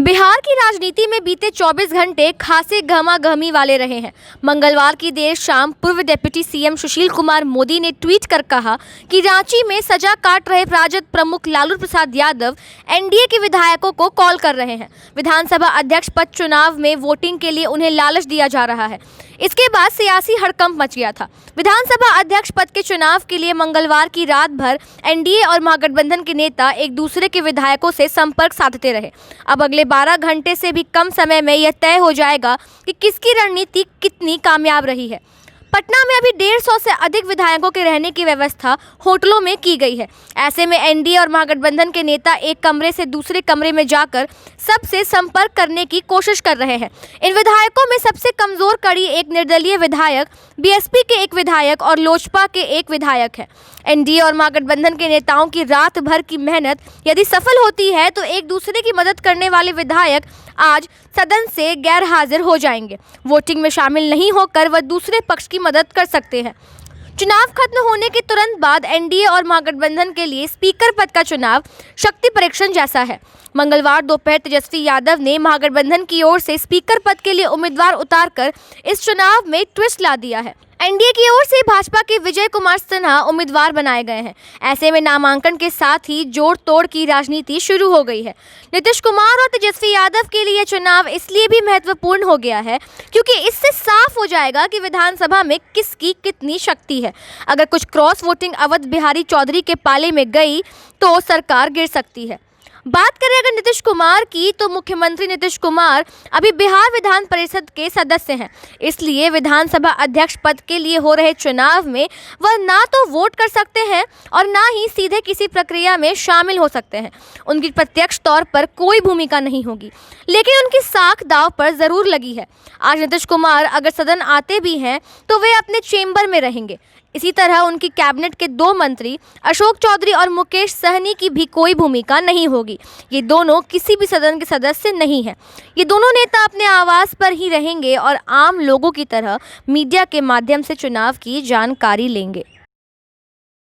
बिहार की राजनीति में बीते 24 घंटे खासे गहमागहमी वाले रहे हैं। मंगलवार की देर शाम पूर्व डिप्टी सीएम सुशील कुमार मोदी ने ट्वीट कर कहा कि रांची में सजा काट रहे राजद प्रमुख लालू प्रसाद यादव एनडीए के विधायकों को कॉल कर रहे हैं। विधानसभा अध्यक्ष पद चुनाव में वोटिंग के लिए उन्हें लालच दिया जा रहा है। इसके बाद सियासी हड़कंप मच गया था। विधानसभा अध्यक्ष पद के चुनाव के लिए मंगलवार की रात भर एनडीए और महागठबंधन के नेता एक दूसरे के विधायकों से संपर्क साधते रहे। अब अगले 12 घंटे से भी कम समय में यह तय हो जाएगा कि किसकी रणनीति कितनी कामयाब रही है। पटना में अभी 150 से अधिक विधायकों के रहने की व्यवस्था होटलों में की गई है। ऐसे में एनडीए और महागठबंधन के नेता एक कमरे से दूसरे कमरे में जाकर सबसे संपर्क करने की कोशिश कर रहे हैं। इन विधायकों में सबसे कमजोर कड़ी एक निर्दलीय विधायक, बीएसपी के एक विधायक और लोजपा के एक विधायक है। एनडीए और महागठबंधन के नेताओं की रात भर की मेहनत यदि सफल होती है तो एक दूसरे की मदद करने वाले विधायक आज सदन से गैर हाजिर हो जाएंगे। वोटिंग में शामिल नहीं होकर वह दूसरे पक्ष की मदद कर सकते हैं। चुनाव खत्म होने के तुरंत बाद एनडीए और महागठबंधन के लिए स्पीकर पद का चुनाव शक्ति परीक्षण जैसा है। मंगलवार दोपहर तेजस्वी यादव ने महागठबंधन की ओर से स्पीकर पद के लिए उम्मीदवार उतारकर इस चुनाव में ट्विस्ट ला दिया है। एनडीए की ओर से भाजपा के विजय कुमार सिन्हा उम्मीदवार बनाए गए हैं। ऐसे में नामांकन के साथ ही जोड़ तोड़ की राजनीति शुरू हो गई है। नीतीश कुमार और तेजस्वी यादव के लिए चुनाव इसलिए भी महत्वपूर्ण हो गया है क्योंकि इससे साफ हो जाएगा कि विधानसभा में किसकी कितनी शक्ति है। अगर कुछ क्रॉस वोटिंग अवध बिहारी चौधरी के पाले में गई तो सरकार गिर सकती है। बात करें अगर नीतीश कुमार की, तो मुख्यमंत्री नीतीश कुमार अभी बिहार विधान परिषद के सदस्य हैं। इसलिए विधानसभा अध्यक्ष पद के लिए हो रहे चुनाव में वह ना तो वोट कर सकते हैं और ना ही सीधे किसी प्रक्रिया में शामिल हो सकते हैं। उनकी प्रत्यक्ष तौर पर कोई भूमिका नहीं होगी, लेकिन उनकी साख दांव पर जरूर लगी है। आज नीतीश कुमार अगर सदन आते भी हैं तो वे अपने चेंबर में रहेंगे। इसी तरह उनकी कैबिनेट के 2 मंत्री अशोक चौधरी और मुकेश सहनी की भी कोई भूमिका नहीं होगी। ये दोनों किसी भी सदन के सदस्य नहीं हैं। ये दोनों नेता अपने आवास पर ही रहेंगे और आम लोगों की तरह मीडिया के माध्यम से चुनाव की जानकारी लेंगे।